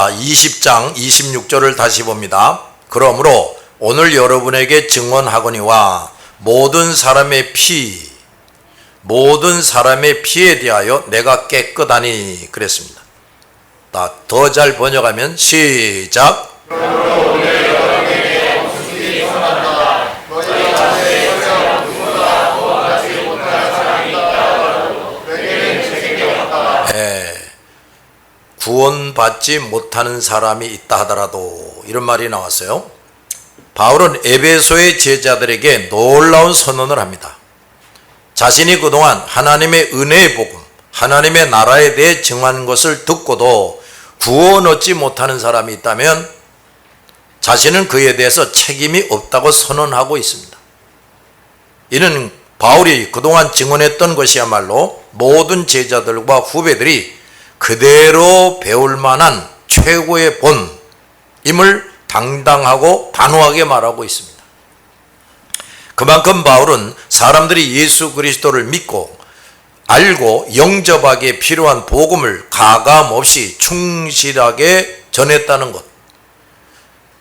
자, 20장 26절을 다시 봅니다. 그러므로 오늘 여러분에게 증언하거니와 모든 사람의 피에 대하여 내가 깨끗하니 그랬습니다. 더 잘 번역하면 시작. 구원받지 못하는 사람이 있다 하더라도, 이런 말이 나왔어요. 바울은 에베소의 제자들에게 놀라운 선언을 합니다. 자신이 그동안 하나님의 은혜의 복음, 하나님의 나라에 대해 증언한 것을 듣고도 구원 얻지 못하는 사람이 있다면 자신은 그에 대해서 책임이 없다고 선언하고 있습니다. 이는 바울이 그동안 증언했던 것이야말로 모든 제자들과 후배들이 그대로 배울 만한 최고의 본임을 당당하고 단호하게 말하고 있습니다. 그만큼 바울은 사람들이 예수 그리스도를 믿고 알고 영접하기에 필요한 복음을 가감없이 충실하게 전했다는 것,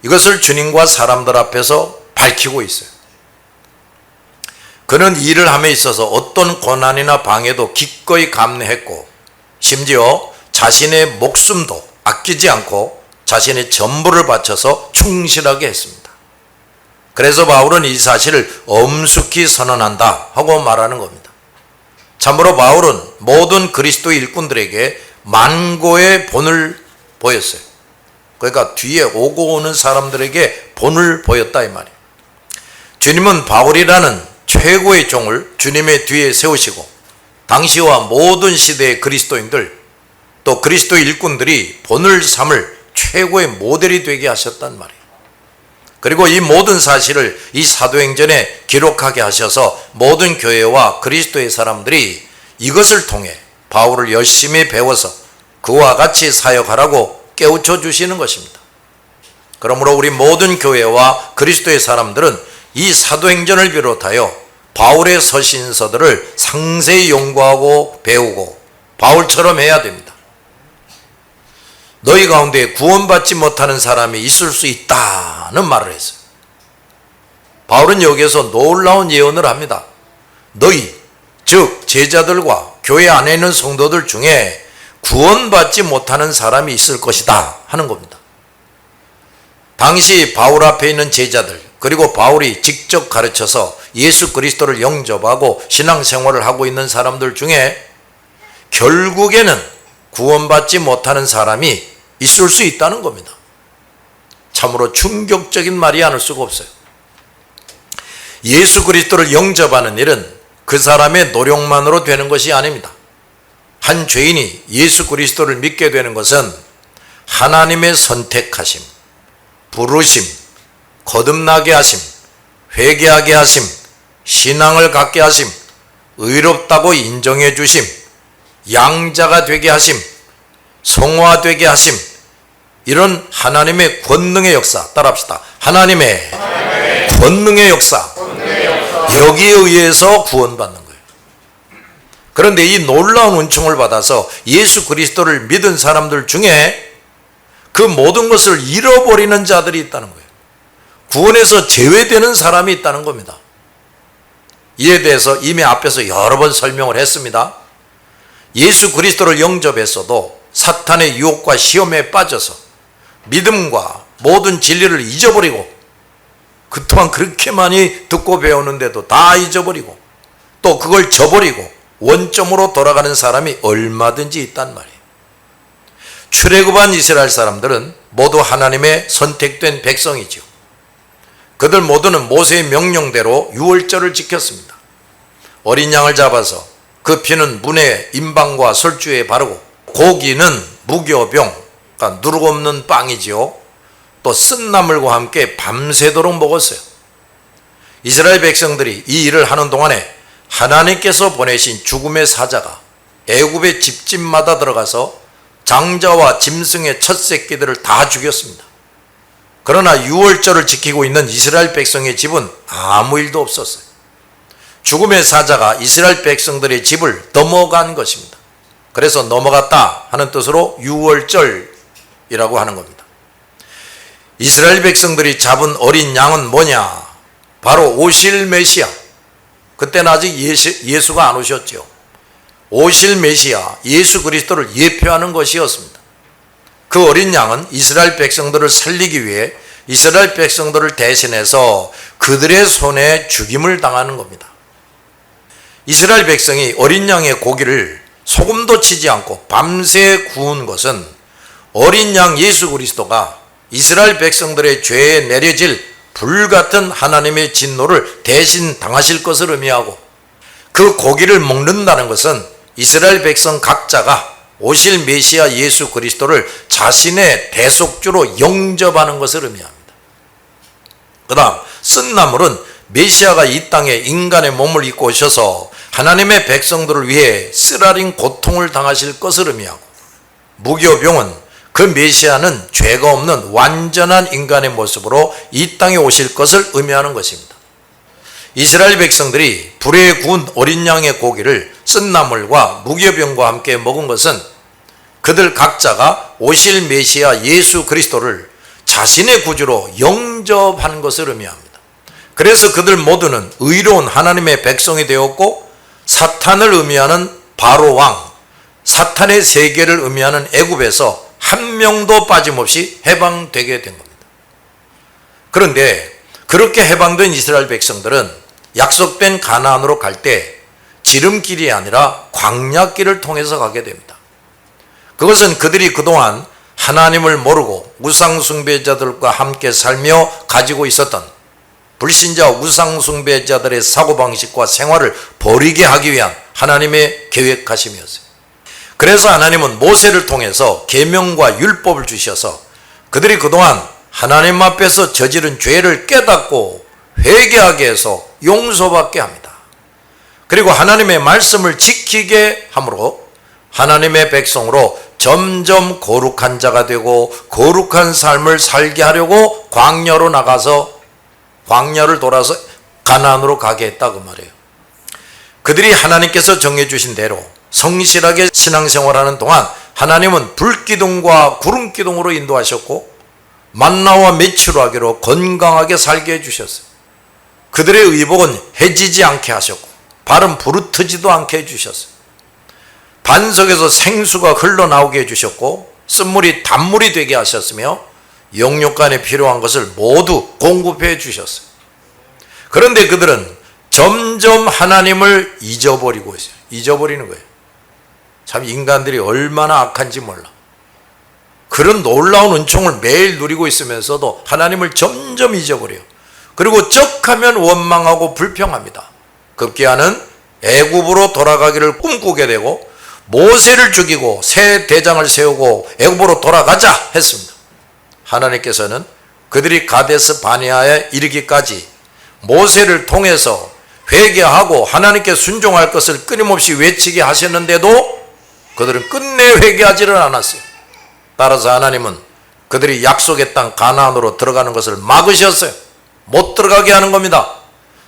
이것을 주님과 사람들 앞에서 밝히고 있어요. 그는 일을 함에 있어서 어떤 고난이나 방해도 기꺼이 감내했고, 심지어 자신의 목숨도 아끼지 않고 자신의 전부를 바쳐서 충실하게 했습니다. 그래서 바울은 이 사실을 엄숙히 선언한다 하고 말하는 겁니다. 참으로 바울은 모든 그리스도 일꾼들에게 만고의 본을 보였어요. 그러니까 뒤에 오고 오는 사람들에게 본을 보였다 이 말이에요. 주님은 바울이라는 최고의 종을 주님의 뒤에 세우시고 당시와 모든 시대의 그리스도인들, 또 그리스도 일꾼들이 본을 삼을 최고의 모델이 되게 하셨단 말이에요. 그리고 이 모든 사실을 이 사도행전에 기록하게 하셔서 모든 교회와 그리스도의 사람들이 이것을 통해 바울을 열심히 배워서 그와 같이 사역하라고 깨우쳐 주시는 것입니다. 그러므로 우리 모든 교회와 그리스도의 사람들은 이 사도행전을 비롯하여 바울의 서신서들을 상세히 연구하고 배우고 바울처럼 해야 됩니다. 너희 가운데 구원받지 못하는 사람이 있을 수 있다는 말을 했어요. 바울은 여기에서 놀라운 예언을 합니다. 너희, 즉 제자들과 교회 안에 있는 성도들 중에 구원받지 못하는 사람이 있을 것이다 하는 겁니다. 당시 바울 앞에 있는 제자들, 그리고 바울이 직접 가르쳐서 예수 그리스도를 영접하고 신앙생활을 하고 있는 사람들 중에 결국에는 구원받지 못하는 사람이 있을 수 있다는 겁니다. 참으로 충격적인 말이 아닐 수가 없어요. 예수 그리스도를 영접하는 일은 그 사람의 노력만으로 되는 것이 아닙니다. 한 죄인이 예수 그리스도를 믿게 되는 것은 하나님의 선택하심, 부르심, 거듭나게 하심, 회개하게 하심, 신앙을 갖게 하심, 의롭다고 인정해 주심, 양자가 되게 하심, 성화되게 하심, 이런 하나님의 권능의 역사, 따라합시다. 하나님의 권능의 역사, 여기에 의해서 구원받는 거예요. 그런데 이 놀라운 은총을 받아서 예수 그리스도를 믿은 사람들 중에 그 모든 것을 잃어버리는 자들이 있다는 거예요. 구원에서 제외되는 사람이 있다는 겁니다. 이에 대해서 이미 앞에서 여러 번 설명을 했습니다. 예수 그리스도를 영접했어도 사탄의 유혹과 시험에 빠져서 믿음과 모든 진리를 잊어버리고, 그동안 그렇게 많이 듣고 배우는데도 다 잊어버리고 또 그걸 저버리고 원점으로 돌아가는 사람이 얼마든지 있단 말이에요. 출애굽한 이스라엘 사람들은 모두 하나님의 선택된 백성이지요. 그들 모두는 모세의 명령대로 유월절을 지켰습니다. 어린 양을 잡아서 그 피는 문에 임방과 설주에 바르고, 고기는 무교병, 그러니까 누룩 없는 빵이지요. 또 쓴나물과 함께 밤새도록 먹었어요. 이스라엘 백성들이 이 일을 하는 동안에 하나님께서 보내신 죽음의 사자가 애굽의 집집마다 들어가서 장자와 짐승의 첫 새끼들을 다 죽였습니다. 그러나 유월절을 지키고 있는 이스라엘 백성의 집은 아무 일도 없었어요. 죽음의 사자가 이스라엘 백성들의 집을 넘어간 것입니다. 그래서 넘어갔다 하는 뜻으로 유월절, 이라고 하는 겁니다. 이스라엘 백성들이 잡은 어린 양은 뭐냐? 바로 오실 메시아. 그때는 아직 예수가 안 오셨죠. 오실 메시아 예수 그리스도를 예표하는 것이었습니다. 그 어린 양은 이스라엘 백성들을 살리기 위해 이스라엘 백성들을 대신해서 그들의 손에 죽임을 당하는 겁니다. 이스라엘 백성이 어린 양의 고기를 소금도 치지 않고 밤새 구운 것은 어린 양 예수 그리스도가 이스라엘 백성들의 죄에 내려질 불같은 하나님의 진노를 대신 당하실 것을 의미하고, 그 고기를 먹는다는 것은 이스라엘 백성 각자가 오실 메시아 예수 그리스도를 자신의 대속주로 영접하는 것을 의미합니다. 그 다음 쓴나물은 메시아가 이 땅에 인간의 몸을 입고 오셔서 하나님의 백성들을 위해 쓰라린 고통을 당하실 것을 의미하고, 무교병은 그 메시아는 죄가 없는 완전한 인간의 모습으로 이 땅에 오실 것을 의미하는 것입니다. 이스라엘 백성들이 불에 구운 어린 양의 고기를 쓴나물과 무교병과 함께 먹은 것은 그들 각자가 오실 메시아 예수 그리스도를 자신의 구주로 영접하는 것을 의미합니다. 그래서 그들 모두는 의로운 하나님의 백성이 되었고, 사탄을 의미하는 바로 왕, 사탄의 세계를 의미하는 애굽에서 한 명도 빠짐없이 해방되게 된 겁니다. 그런데 그렇게 해방된 이스라엘 백성들은 약속된 가나안으로 갈 때 지름길이 아니라 광야길을 통해서 가게 됩니다. 그것은 그들이 그동안 하나님을 모르고 우상숭배자들과 함께 살며 가지고 있었던 불신자 우상숭배자들의 사고방식과 생활을 버리게 하기 위한 하나님의 계획하심이었어요. 그래서 하나님은 모세를 통해서 계명과 율법을 주셔서 그들이 그동안 하나님 앞에서 저지른 죄를 깨닫고 회개하게 해서 용서받게 합니다. 그리고 하나님의 말씀을 지키게 함으로 하나님의 백성으로 점점 거룩한 자가 되고 거룩한 삶을 살게 하려고 광야로 나가서 광야를 돌아서 가나안으로 가게 했다 그 말이에요. 그들이 하나님께서 정해주신 대로 성실하게 신앙생활하는 동안 하나님은 불기둥과 구름기둥으로 인도하셨고 만나와 메추라기로 건강하게 살게 해주셨어요. 그들의 의복은 해지지 않게 하셨고 발은 부르트지도 않게 해주셨어요. 반석에서 생수가 흘러나오게 해주셨고 쓴물이 단물이 되게 하셨으며 영육간에 필요한 것을 모두 공급해 주셨어요. 그런데 그들은 점점 하나님을 잊어버리고 있어요. 잊어버리는 거예요. 참 인간들이 얼마나 악한지 몰라. 그런 놀라운 은총을 매일 누리고 있으면서도 하나님을 점점 잊어버려요. 그리고 쩍하면 원망하고 불평합니다. 급기야는 애굽으로 돌아가기를 꿈꾸게 되고 모세를 죽이고 새 대장을 세우고 애굽으로 돌아가자 했습니다. 하나님께서는 그들이 가데스 바네아에 이르기까지 모세를 통해서 회개하고 하나님께 순종할 것을 끊임없이 외치게 하셨는데도 그들은 끝내 회개하지를 않았어요. 따라서 하나님은 그들이 약속의 땅 가나안으로 들어가는 것을 막으셨어요. 못 들어가게 하는 겁니다.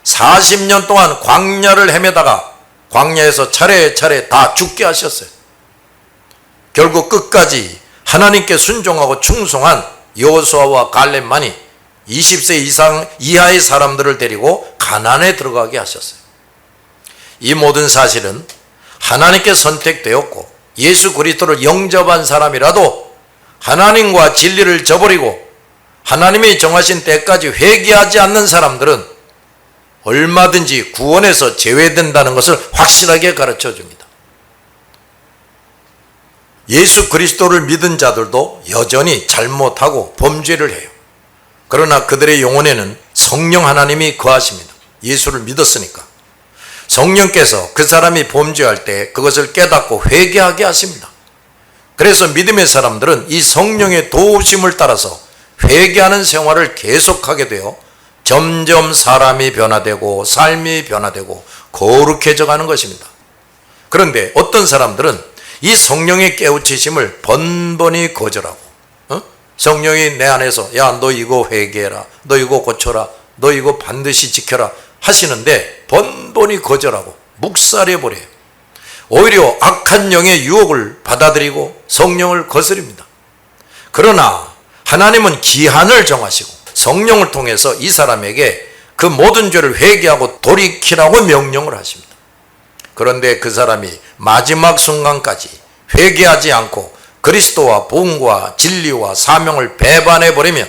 40년 동안 광야를 헤매다가 광야에서 차례차례 다 죽게 하셨어요. 결국 끝까지 하나님께 순종하고 충성한 여호수아와 갈렙만이 20세 이하의 사람들을 데리고 가나안에 들어가게 하셨어요. 이 모든 사실은 하나님께 선택되었고 예수 그리스도를 영접한 사람이라도 하나님과 진리를 저버리고 하나님이 정하신 때까지 회개하지 않는 사람들은 얼마든지 구원에서 제외된다는 것을 확실하게 가르쳐 줍니다. 예수 그리스도를 믿은 자들도 여전히 잘못하고 범죄를 해요. 그러나 그들의 영혼에는 성령 하나님이 거하십니다. 예수를 믿었으니까. 성령께서 그 사람이 범죄할 때 그것을 깨닫고 회개하게 하십니다. 그래서 믿음의 사람들은 이 성령의 도우심을 따라서 회개하는 생활을 계속하게 되어 점점 사람이 변화되고 삶이 변화되고 거룩해져 가는 것입니다. 그런데 어떤 사람들은 이 성령의 깨우치심을 번번이 거절하고 성령이 내 안에서 야 너 이거 회개해라, 너 이거 고쳐라, 너 이거 반드시 지켜라 하시는데 번번이 거절하고 묵살해 버려요. 오히려 악한 영의 유혹을 받아들이고 성령을 거스립니다. 그러나 하나님은 기한을 정하시고 성령을 통해서 이 사람에게 그 모든 죄를 회개하고 돌이키라고 명령을 하십니다. 그런데 그 사람이 마지막 순간까지 회개하지 않고 그리스도와 복음과 진리와 사명을 배반해 버리면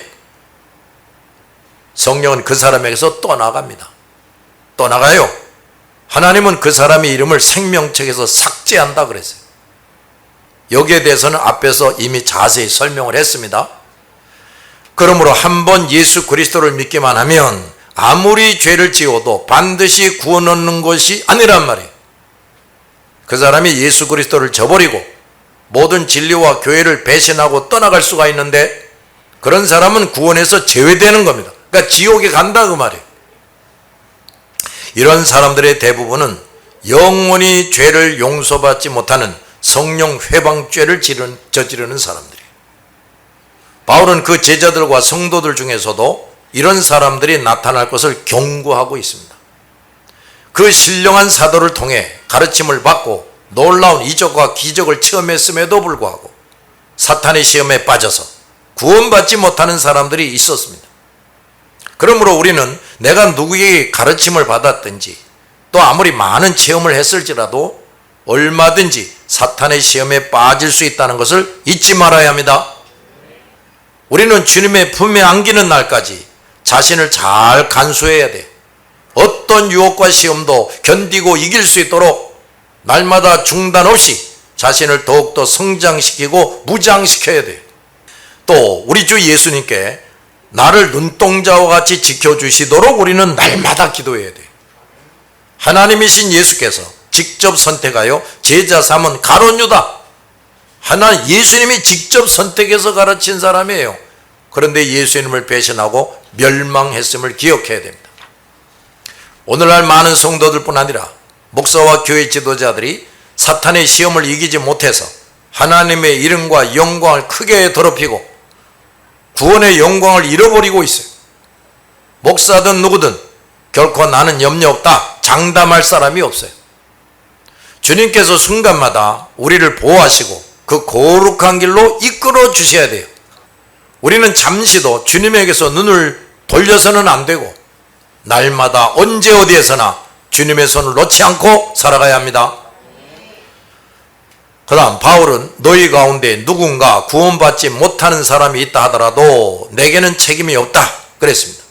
성령은 그 사람에게서 떠나갑니다. 떠나가요. 하나님은 그 사람의 이름을 생명책에서 삭제한다 그랬어요. 여기에 대해서는 앞에서 이미 자세히 설명을 했습니다. 그러므로 한번 예수 그리스도를 믿기만 하면 아무리 죄를 지어도 반드시 구원 얻는 것이 아니란 말이에요. 그 사람이 예수 그리스도를 저버리고 모든 진리와 교회를 배신하고 떠나갈 수가 있는데 그런 사람은 구원에서 제외되는 겁니다. 그러니까 지옥에 간다 그 말이에요. 이런 사람들의 대부분은 영원히 죄를 용서받지 못하는 성령 회방죄를 저지르는 사람들이에요. 바울은 그 제자들과 성도들 중에서도 이런 사람들이 나타날 것을 경고하고 있습니다. 그 신령한 사도를 통해 가르침을 받고 놀라운 이적과 기적을 체험했음에도 불구하고 사탄의 시험에 빠져서 구원받지 못하는 사람들이 있었습니다. 그러므로 우리는 내가 누구에게 가르침을 받았든지 또 아무리 많은 체험을 했을지라도 얼마든지 사탄의 시험에 빠질 수 있다는 것을 잊지 말아야 합니다. 우리는 주님의 품에 안기는 날까지 자신을 잘 간수해야 돼. 어떤 유혹과 시험도 견디고 이길 수 있도록 날마다 중단 없이 자신을 더욱더 성장시키고 무장시켜야 돼. 또 우리 주 예수님께 나를 눈동자와 같이 지켜주시도록 우리는 날마다 기도해야 돼. 하나님이신 예수께서 직접 선택하여 제자 삼은 가룟 유다, 예수님이 직접 선택해서 가르친 사람이에요. 그런데 예수님을 배신하고 멸망했음을 기억해야 됩니다. 오늘날 많은 성도들뿐 아니라 목사와 교회 지도자들이 사탄의 시험을 이기지 못해서 하나님의 이름과 영광을 크게 더럽히고 구원의 영광을 잃어버리고 있어요. 목사든 누구든 결코 나는 염려 없다 장담할 사람이 없어요. 주님께서 순간마다 우리를 보호하시고 그 거룩한 길로 이끌어 주셔야 돼요. 우리는 잠시도 주님에게서 눈을 돌려서는 안 되고 날마다 언제 어디에서나 주님의 손을 놓지 않고 살아가야 합니다. 그 다음 바울은 너희 가운데 누군가 구원받지 못하는 사람이 있다 하더라도 내게는 책임이 없다 그랬습니다.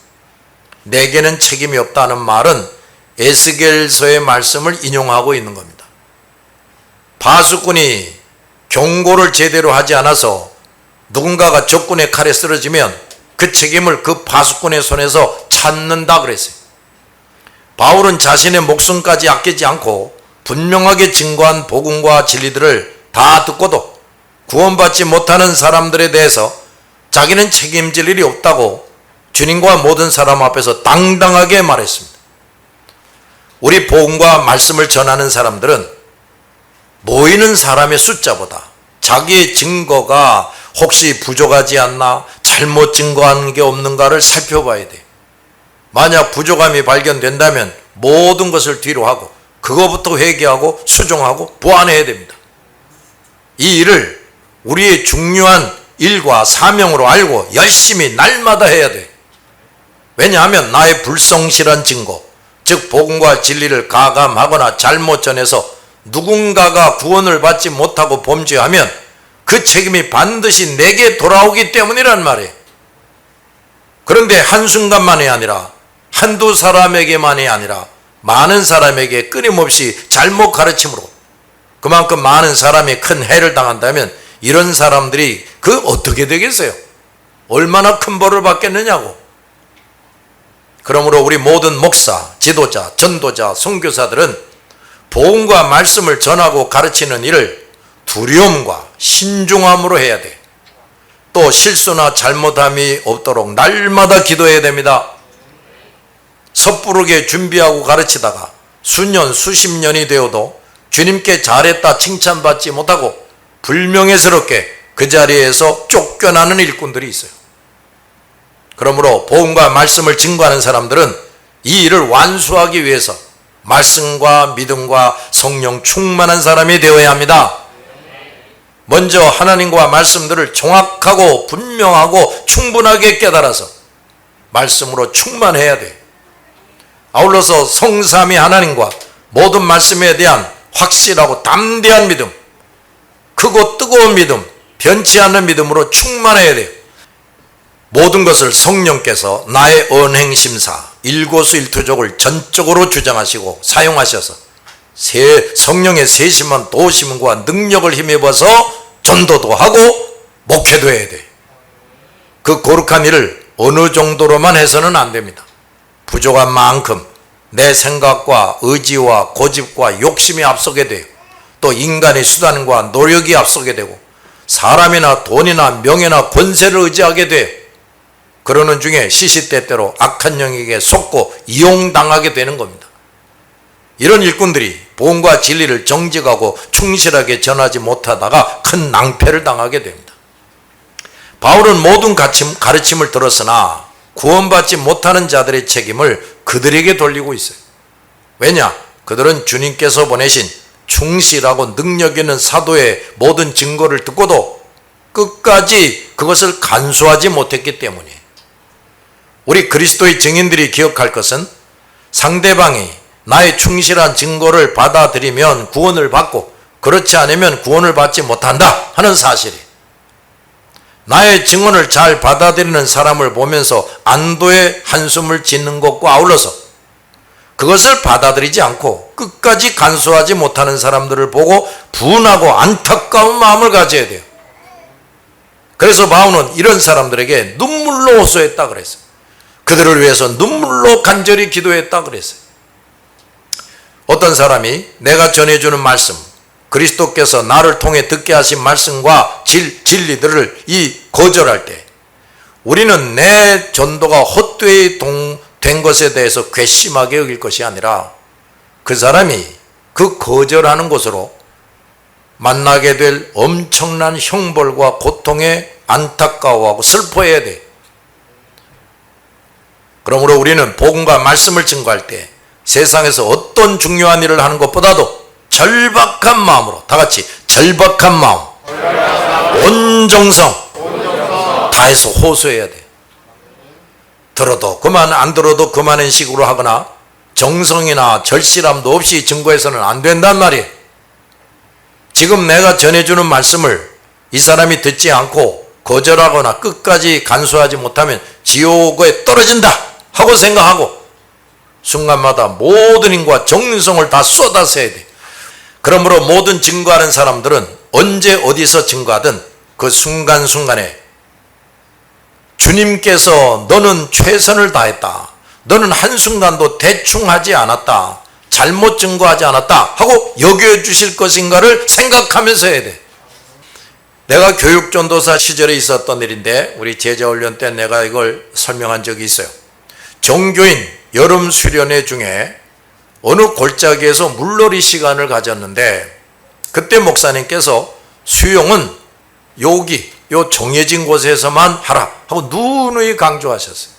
내게는 책임이 없다는 말은 에스겔서의 말씀을 인용하고 있는 겁니다. 바수꾼이 경고를 제대로 하지 않아서 누군가가 적군의 칼에 쓰러지면 그 책임을 그 바수꾼의 손에서 찾는다 그랬어요. 바울은 자신의 목숨까지 아끼지 않고 분명하게 증거한 복음과 진리들을 다 듣고도 구원받지 못하는 사람들에 대해서 자기는 책임질 일이 없다고 주님과 모든 사람 앞에서 당당하게 말했습니다. 우리 복음과 말씀을 전하는 사람들은 모이는 사람의 숫자보다 자기의 증거가 혹시 부족하지 않나, 잘못 증거한 게 없는가를 살펴봐야 돼. 만약 부족함이 발견된다면 모든 것을 뒤로 하고 그거부터 회개하고 수정하고 보완해야 됩니다. 이 일을 우리의 중요한 일과 사명으로 알고 열심히 날마다 해야 돼. 왜냐하면 나의 불성실한 증거, 즉 복음과 진리를 가감하거나 잘못 전해서 누군가가 구원을 받지 못하고 범죄하면 그 책임이 반드시 내게 돌아오기 때문이란 말이에요. 그런데 한순간만이 아니라 한두 사람에게만이 아니라 많은 사람에게 끊임없이 잘못 가르침으로 그만큼 많은 사람이 큰 해를 당한다면 이런 사람들이 그 어떻게 되겠어요? 얼마나 큰 벌을 받겠느냐고. 그러므로 우리 모든 목사, 지도자, 전도자, 선교사들은 복음과 말씀을 전하고 가르치는 일을 두려움과 신중함으로 해야 돼. 또 실수나 잘못함이 없도록 날마다 기도해야 됩니다. 섣부르게 준비하고 가르치다가 수년, 수십 년이 되어도 주님께 잘했다 칭찬받지 못하고 불명예스럽게 그 자리에서 쫓겨나는 일꾼들이 있어요. 그러므로 복음과 말씀을 증거하는 사람들은 이 일을 완수하기 위해서 말씀과 믿음과 성령 충만한 사람이 되어야 합니다. 먼저 하나님과 말씀들을 정확하고 분명하고 충분하게 깨달아서 말씀으로 충만해야 돼. 아울러서 성삼위 하나님과 모든 말씀에 대한 확실하고 담대한 믿음, 크고 뜨거운 믿음, 변치 않는 믿음으로 충만해야 돼요. 모든 것을 성령께서 나의 언행심사, 일거수일투족을 전적으로 주장하시고 사용하셔서 성령의 세심한 도우심과 능력을 힘입어서 전도도 하고 목회도 해야 돼. 그 거룩한 일을 어느 정도로만 해서는 안 됩니다. 부족한 만큼 내 생각과 의지와 고집과 욕심이 앞서게 돼요. 또 인간의 수단과 노력이 앞서게 되고 사람이나 돈이나 명예나 권세를 의지하게 돼요. 그러는 중에 시시때때로 악한 영에게 속고 이용당하게 되는 겁니다. 이런 일꾼들이 복음과 진리를 정직하고 충실하게 전하지 못하다가 큰 낭패를 당하게 됩니다. 바울은 모든 가르침을 들었으나 구원받지 못하는 자들의 책임을 그들에게 돌리고 있어요. 왜냐? 그들은 주님께서 보내신 충실하고 능력 있는 사도의 모든 증거를 듣고도 끝까지 그것을 간수하지 못했기 때문이에요. 우리 그리스도의 증인들이 기억할 것은 상대방이 나의 충실한 증거를 받아들이면 구원을 받고 그렇지 않으면 구원을 받지 못한다 하는 사실이에요. 나의 증언을 잘 받아들이는 사람을 보면서 안도의 한숨을 짓는 것과 아울러서 그것을 받아들이지 않고 끝까지 간수하지 못하는 사람들을 보고 분하고 안타까운 마음을 가져야 돼요. 그래서 바울은 이런 사람들에게 눈물로 호소했다 그랬어요. 그들을 위해서 눈물로 간절히 기도했다 그랬어요. 어떤 사람이 내가 전해주는 말씀, 그리스도께서 나를 통해 듣게 하신 말씀과 진리들을 거절할 때 우리는 내 전도가 헛되이 된 것에 대해서 괘씸하게 여길 것이 아니라 그 사람이 그 거절하는 것으로 만나게 될 엄청난 형벌과 고통에 안타까워하고 슬퍼해야 돼. 그러므로 우리는 복음과 말씀을 증거할 때 세상에서 어떤 중요한 일을 하는 것보다도 절박한 마음으로, 다 같이 절박한 마음, 온 정성 다해서 호소해야 돼. 들어도 그만, 안 들어도 그만한 식으로 하거나 정성이나 절실함도 없이 증거해서는 안 된단 말이에요. 지금 내가 전해주는 말씀을 이 사람이 듣지 않고 거절하거나 끝까지 간수하지 못하면 지옥에 떨어진다 하고 생각하고 순간마다 모든 힘과 정성을 다 쏟아서야 돼. 그러므로 모든 증거하는 사람들은 언제 어디서 증거하든 그 순간순간에 주님께서 너는 최선을 다했다, 너는 한순간도 대충 하지 않았다, 잘못 증거하지 않았다 하고 여겨주실 것인가를 생각하면서 해야 돼. 내가 교육전도사 시절에 있었던 일인데 우리 제자훈련 때 내가 이걸 설명한 적이 있어요. 종교인 여름 수련회 중에 어느 골짜기에서 물놀이 시간을 가졌는데 그때 목사님께서 수영은 요 정해진 곳에서만 하라 하고 누누이 강조하셨어요.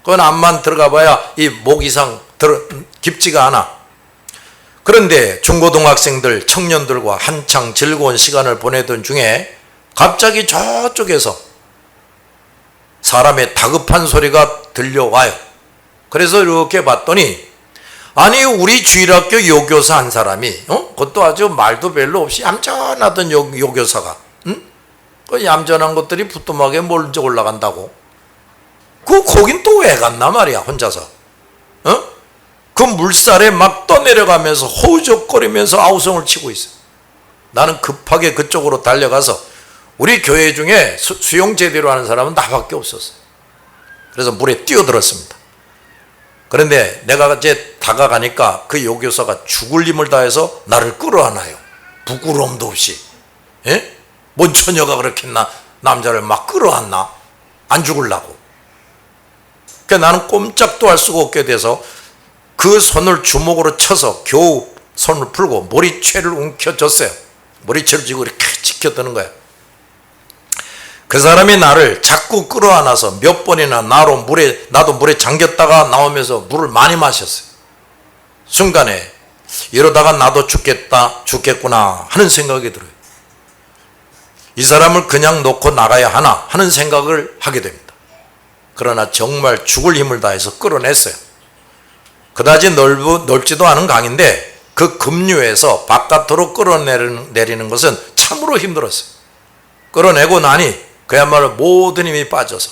그건 암만 들어가 봐야 이 목 이상 깊지가 않아. 그런데 중고등학생들, 청년들과 한창 즐거운 시간을 보내던 중에 갑자기 저쪽에서 사람의 다급한 소리가 들려와요. 그래서 이렇게 봤더니 아니 우리 주일학교 요교사 한 사람이 그것도 아주 말도 별로 없이 얌전하던 요교사가 그 얌전한 것들이 부뚜막에 먼저 올라간다고. 거긴 또 왜 갔나 말이야 혼자서. 그 물살에 막 떠내려가면서 호우적거리면서 아우성을 치고 있어. 나는 급하게 그쪽으로 달려가서 우리 교회 중에 수영 제대로 하는 사람은 나밖에 없었어요. 그래서 물에 뛰어들었습니다. 그런데 내가 이제 다가가니까 그 요교사가 죽을 힘을 다해서 나를 끌어안아요. 부끄러움도 없이. 예? 뭔 처녀가 그렇게 남자를 막 끌어안나? 안 죽으려고. 그러니까 나는 꼼짝도 할 수가 없게 돼서 그 손을 주먹으로 쳐서 겨우 손을 풀고 머리채를 움켜줬어요. 머리채를 쥐고 이렇게 지켜드는 거야. 그 사람이 나를 자꾸 끌어안아서 몇 번이나 나도 물에 잠겼다가 나오면서 물을 많이 마셨어요. 순간에 이러다가 나도 죽겠구나 하는 생각이 들어요. 이 사람을 그냥 놓고 나가야 하나 하는 생각을 하게 됩니다. 그러나 정말 죽을 힘을 다해서 끌어냈어요. 그다지 넓지도 않은 강인데 그 급류에서 바깥으로 끌어내리는 것은 참으로 힘들었어요. 끌어내고 나니 그야말로 모든 힘이 빠져서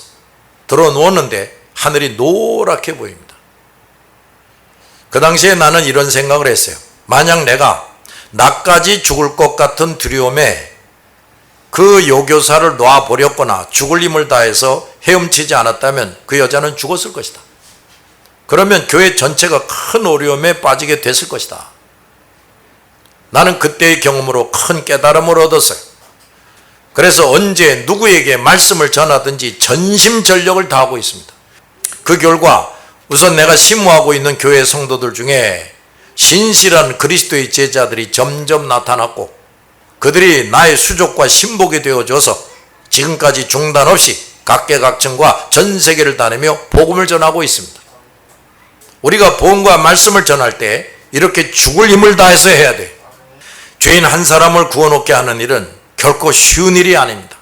들어 누웠는데 하늘이 노랗게 보입니다. 그 당시에 나는 이런 생각을 했어요. 만약 내가 나까지 죽을 것 같은 두려움에 그 요교사를 놔버렸거나 죽을 힘을 다해서 헤엄치지 않았다면 그 여자는 죽었을 것이다. 그러면 교회 전체가 큰 어려움에 빠지게 됐을 것이다. 나는 그때의 경험으로 큰 깨달음을 얻었어요. 그래서 언제 누구에게 말씀을 전하든지 전심전력을 다하고 있습니다. 그 결과 우선 내가 심호하고 있는 교회 성도들 중에 신실한 그리스도의 제자들이 점점 나타났고 그들이 나의 수족과 신복이 되어줘서 지금까지 중단 없이 각계각층과 전 세계를 다니며 복음을 전하고 있습니다. 우리가 복음과 말씀을 전할 때 이렇게 죽을 힘을 다해서 해야 돼요. 죄인 한 사람을 구원받게 하는 일은 결코 쉬운 일이 아닙니다.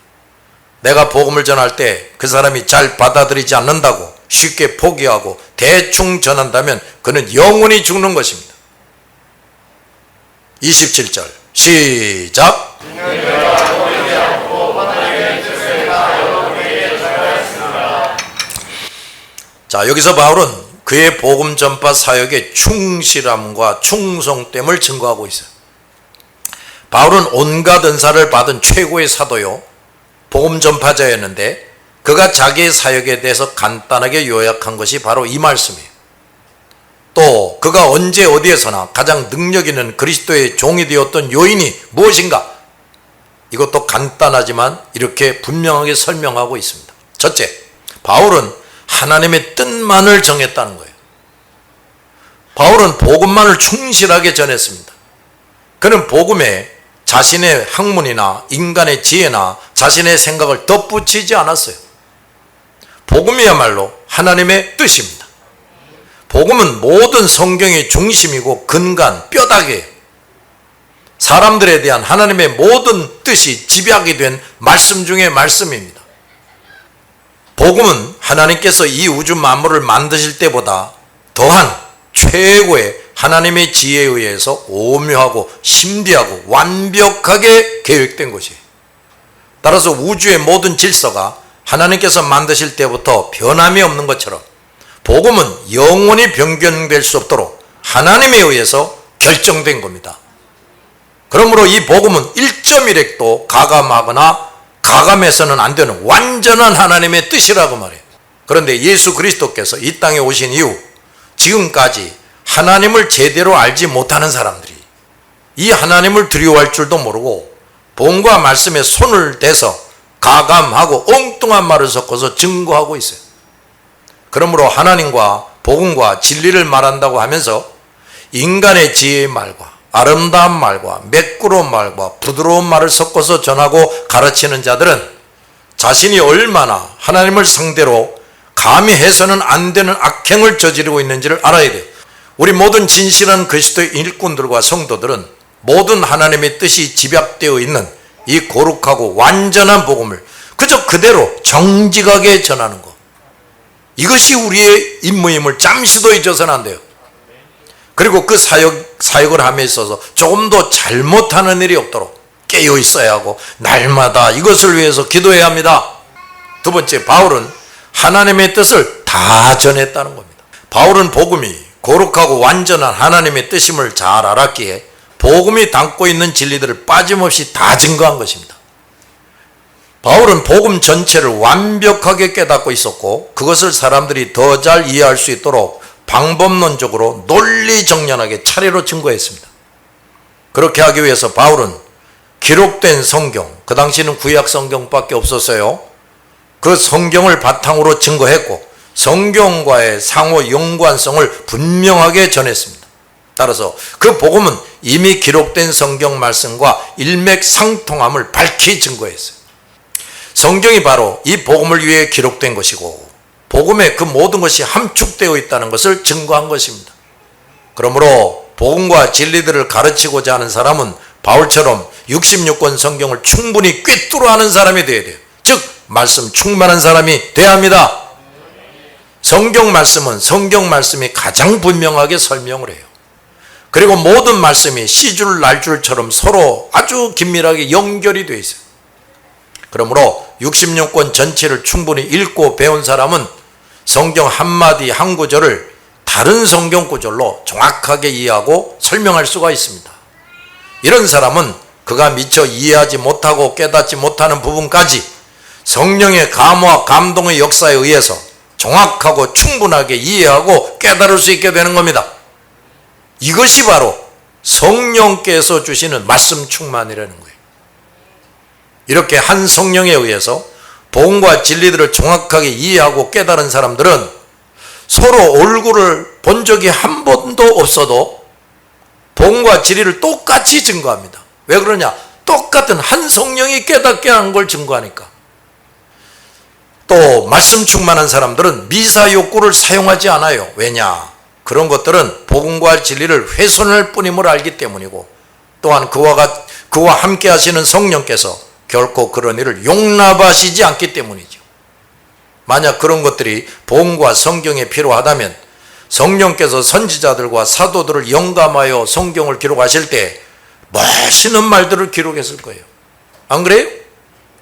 내가 복음을 전할 때 그 사람이 잘 받아들이지 않는다고 쉽게 포기하고 대충 전한다면 그는 영원히 죽는 것입니다. 27절 시작. 자, 여기서 바울은 그의 복음 전파 사역의 충실함과 충성됨을 증거하고 있어요. 바울은 온갖 은사를 받은 최고의 사도요 복음 전파자였는데 그가 자기의 사역에 대해서 간단하게 요약한 것이 바로 이 말씀이에요. 또 그가 언제 어디에서나 가장 능력 있는 그리스도의 종이 되었던 요인이 무엇인가? 이것도 간단하지만 이렇게 분명하게 설명하고 있습니다. 첫째, 바울은 하나님의 뜻만을 정했다는 거예요. 바울은 복음만을 충실하게 전했습니다. 그는 복음에 자신의 학문이나 인간의 지혜나 자신의 생각을 덧붙이지 않았어요. 복음이야말로 하나님의 뜻입니다. 복음은 모든 성경의 중심이고 근간, 뼈다귀예요. 사람들에 대한 하나님의 모든 뜻이 집약이 된 말씀 중에 말씀입니다. 복음은 하나님께서 이 우주 만물을 만드실 때보다 더한 최고의 하나님의 지혜에 의해서 오묘하고 신비하고 완벽하게 계획된 것이에요. 따라서 우주의 모든 질서가 하나님께서 만드실 때부터 변함이 없는 것처럼 복음은 영원히 변경될 수 없도록 하나님에 의해서 결정된 겁니다. 그러므로 이 복음은 1.1핵도 가감하거나 가감해서는 안 되는 완전한 하나님의 뜻이라고 말해요. 그런데 예수 그리스도께서 이 땅에 오신 이후 지금까지 하나님을 제대로 알지 못하는 사람들이 이 하나님을 두려워할 줄도 모르고 복음과 말씀에 손을 대서 가감하고 엉뚱한 말을 섞어서 증거하고 있어요. 그러므로 하나님과 복음과 진리를 말한다고 하면서 인간의 지혜의 말과 아름다운 말과 매끄러운 말과 부드러운 말을 섞어서 전하고 가르치는 자들은 자신이 얼마나 하나님을 상대로 감히 해서는 안 되는 악행을 저지르고 있는지를 알아야 돼요. 우리 모든 진실한 그리스도의 일꾼들과 성도들은 모든 하나님의 뜻이 집약되어 있는 이 거룩하고 완전한 복음을 그저 그대로 정직하게 전하는 것, 이것이 우리의 임무임을 잠시도 잊어서는 안 돼요. 그리고 그 사역을 함에 있어서 조금 더 잘못하는 일이 없도록 깨어 있어야 하고 날마다 이것을 위해서 기도해야 합니다. 두 번째, 바울은 하나님의 뜻을 다 전했다는 겁니다. 바울은 복음이 거룩하고 완전한 하나님의 뜻임을 잘 알았기에 복음이 담고 있는 진리들을 빠짐없이 다 증거한 것입니다. 바울은 복음 전체를 완벽하게 깨닫고 있었고 그것을 사람들이 더 잘 이해할 수 있도록 방법론적으로 논리정연하게 차례로 증거했습니다. 그렇게 하기 위해서 바울은 기록된 성경, 그 당시는 구약 성경밖에 없었어요. 그 성경을 바탕으로 증거했고 성경과의 상호 연관성을 분명하게 전했습니다. 따라서 그 복음은 이미 기록된 성경 말씀과 일맥상통함을 밝히 증거했어요. 성경이 바로 이 복음을 위해 기록된 것이고 복음에 그 모든 것이 함축되어 있다는 것을 증거한 것입니다. 그러므로 복음과 진리들을 가르치고자 하는 사람은 바울처럼 66권 성경을 충분히 꿰뚫어 아는 사람이 되어야 돼요. 즉 말씀 충만한 사람이 돼야 합니다. 성경 말씀은 성경 말씀이 가장 분명하게 설명을 해요. 그리고 모든 말씀이 씨줄 날줄처럼 서로 아주 긴밀하게 연결이 되어 있어요. 그러므로 66권 전체를 충분히 읽고 배운 사람은 성경 한마디 한 구절을 다른 성경 구절로 정확하게 이해하고 설명할 수가 있습니다. 이런 사람은 그가 미처 이해하지 못하고 깨닫지 못하는 부분까지 성령의 감화와 감동의 역사에 의해서 정확하고 충분하게 이해하고 깨달을 수 있게 되는 겁니다. 이것이 바로 성령께서 주시는 말씀 충만이라는 거예요. 이렇게 한 성령에 의해서 복음과 진리들을 정확하게 이해하고 깨달은 사람들은 서로 얼굴을 본 적이 한 번도 없어도 복음과 진리를 똑같이 증거합니다. 왜 그러냐? 똑같은 한 성령이 깨닫게 한 걸 증거하니까. 또 말씀 충만한 사람들은 미사 욕구를 사용하지 않아요. 왜냐? 그런 것들은 복음과 진리를 훼손할 뿐임을 알기 때문이고, 또한 그와 함께 하시는 성령께서 결코 그런 일을 용납하시지 않기 때문이죠. 만약 그런 것들이 복음과 성경에 필요하다면 성령께서 선지자들과 사도들을 영감하여 성경을 기록하실 때 멋있는 말들을 기록했을 거예요. 안 그래요?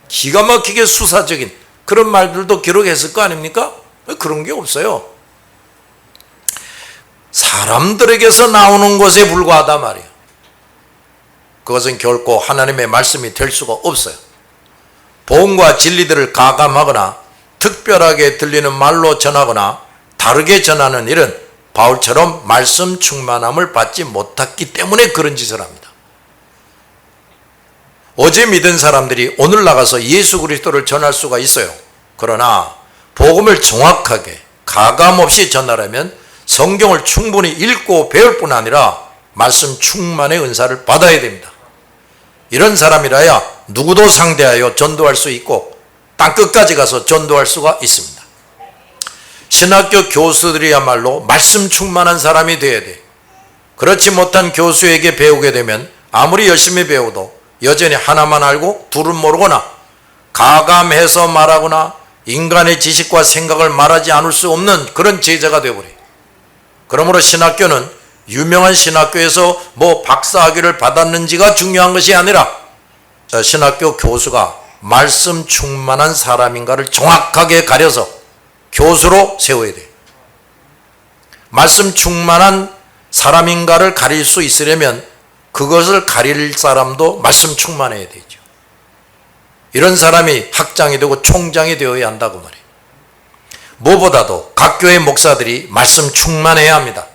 기가 막히게 수사적인 그런 말들도 기록했을 거 아닙니까? 그런 게 없어요. 사람들에게서 나오는 것에 불과하단 말이에요. 그것은 결코 하나님의 말씀이 될 수가 없어요. 복음과 진리들을 가감하거나 특별하게 들리는 말로 전하거나 다르게 전하는 일은 바울처럼 말씀 충만함을 받지 못했기 때문에 그런 짓을 합니다. 어제 믿은 사람들이 오늘 나가서 예수 그리스도를 전할 수가 있어요. 그러나 복음을 정확하게 가감없이 전하려면 성경을 충분히 읽고 배울 뿐 아니라 말씀 충만의 은사를 받아야 됩니다. 이런 사람이라야 누구도 상대하여 전도할 수 있고 땅끝까지 가서 전도할 수가 있습니다. 신학교 교수들이야말로 말씀 충만한 사람이 되어야 돼. 그렇지 못한 교수에게 배우게 되면 아무리 열심히 배워도 여전히 하나만 알고 둘은 모르거나 가감해서 말하거나 인간의 지식과 생각을 말하지 않을 수 없는 그런 제자가 되어버려요. 그러므로 신학교는 유명한 신학교에서 박사학위를 받았는지가 중요한 것이 아니라 신학교 교수가 말씀 충만한 사람인가를 정확하게 가려서 교수로 세워야 돼요. 말씀 충만한 사람인가를 가릴 수 있으려면 그것을 가릴 사람도 말씀 충만해야 되죠. 이런 사람이 학장이 되고 총장이 되어야 한다고 말해요. 무엇보다도 각 교회 목사들이 말씀 충만해야 합니다.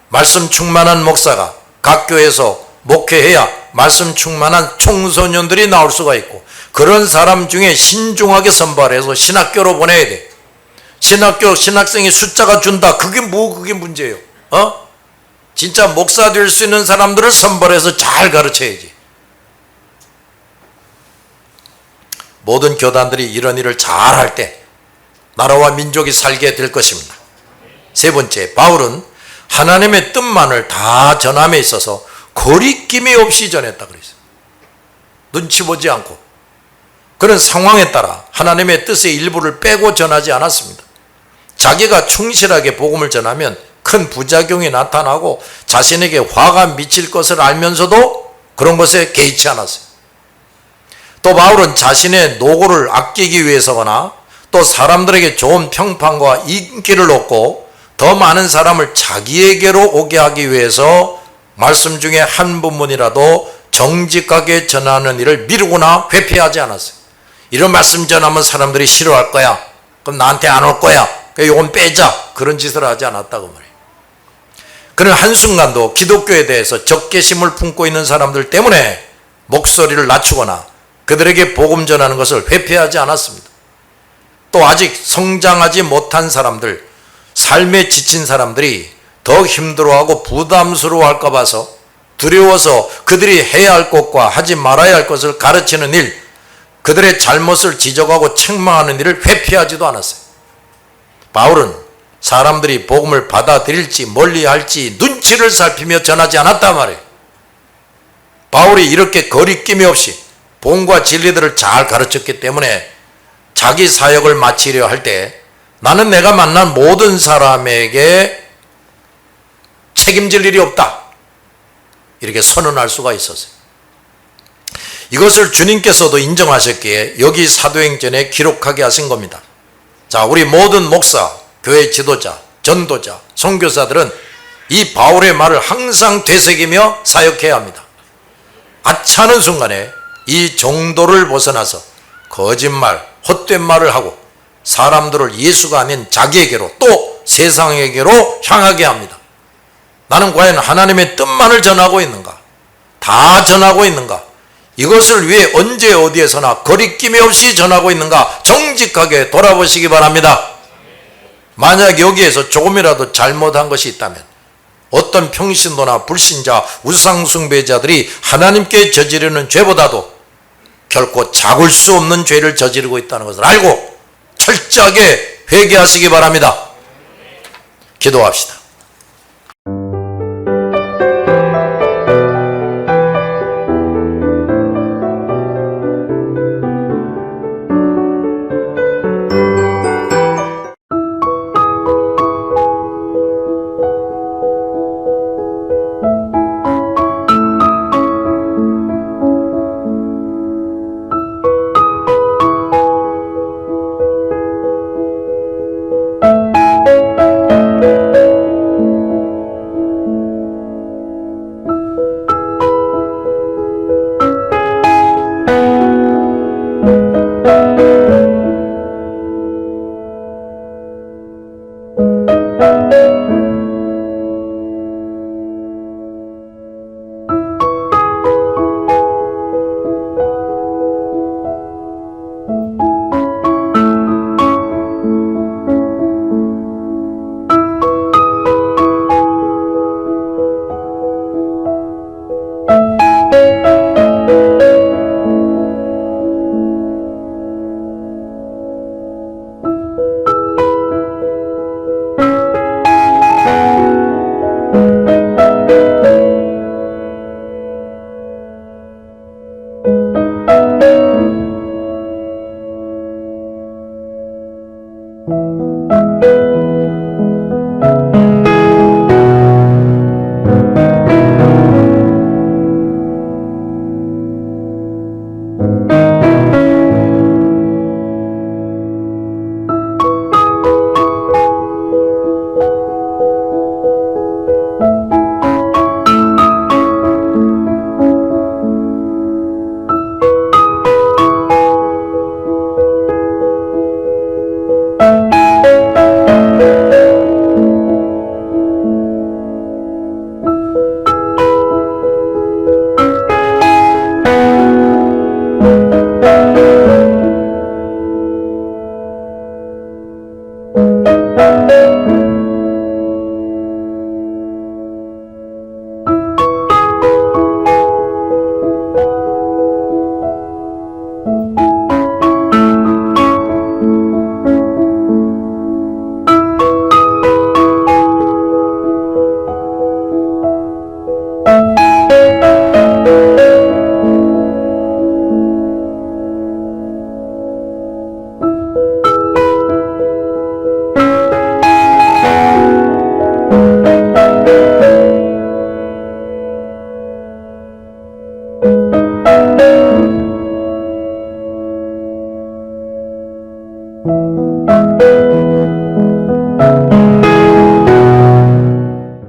말씀 충만한 목사가 각 교회에서 목회해야 말씀 충만한 청소년들이 나올 수가 있고, 그런 사람 중에 신중하게 선발해서 신학교로 보내야 돼. 신학생이 숫자가 준다. 그게 문제예요. 진짜 목사 될 수 있는 사람들을 선발해서 잘 가르쳐야지. 모든 교단들이 이런 일을 잘 할 때 나라와 민족이 살게 될 것입니다. 세 번째, 바울은 하나님의 뜻만을 다 전함에 있어서 거리낌이 없이 전했다 그랬어요. 눈치 보지 않고. 그런 상황에 따라 하나님의 뜻의 일부를 빼고 전하지 않았습니다. 자기가 충실하게 복음을 전하면 큰 부작용이 나타나고 자신에게 화가 미칠 것을 알면서도 그런 것에 개의치 않았어요. 또 바울은 자신의 노고를 아끼기 위해서거나 또 사람들에게 좋은 평판과 인기를 얻고 더 많은 사람을 자기에게로 오게 하기 위해서 말씀 중에 한 부분이라도 정직하게 전하는 일을 미루거나 회피하지 않았어요. 이런 말씀 전하면 사람들이 싫어할 거야. 그럼 나한테 안 올 거야. 이건 빼자. 그런 짓을 하지 않았다고 말해요. 그는 한순간도 기독교에 대해서 적개심을 품고 있는 사람들 때문에 목소리를 낮추거나 그들에게 복음 전하는 것을 회피하지 않았습니다. 또 아직 성장하지 못한 사람들, 삶에 지친 사람들이 더 힘들어하고 부담스러워할까 봐서 두려워서 그들이 해야 할 것과 하지 말아야 할 것을 가르치는 일, 그들의 잘못을 지적하고 책망하는 일을 회피하지도 않았어요. 바울은 사람들이 복음을 받아들일지 멀리할지 눈치를 살피며 전하지 않았단 말이에요. 바울이 이렇게 거리낌이 없이 본과 진리들을 잘 가르쳤기 때문에 자기 사역을 마치려 할 때 나는 내가 만난 모든 사람에게 책임질 일이 없다, 이렇게 선언할 수가 있었어요. 이것을 주님께서도 인정하셨기에 여기 사도행전에 기록하게 하신 겁니다. 자, 우리 모든 목사, 교회 지도자, 전도자, 선교사들은 이 바울의 말을 항상 되새기며 사역해야 합니다. 아차하는 순간에 이 정도를 벗어나서 거짓말, 헛된 말을 하고 사람들을 예수가 아닌 자기에게로 또 세상에게로 향하게 합니다. 나는 과연 하나님의 뜻만을 전하고 있는가? 다 전하고 있는가? 이것을 위해 언제 어디에서나 거리낌이 없이 전하고 있는가? 정직하게 돌아보시기 바랍니다. 만약 여기에서 조금이라도 잘못한 것이 있다면 어떤 평신도나 불신자, 우상숭배자들이 하나님께 저지르는 죄보다도 결코 작을 수 없는 죄를 저지르고 있다는 것을 알고 철저하게 회개하시기 바랍니다. 기도합시다. Thank you.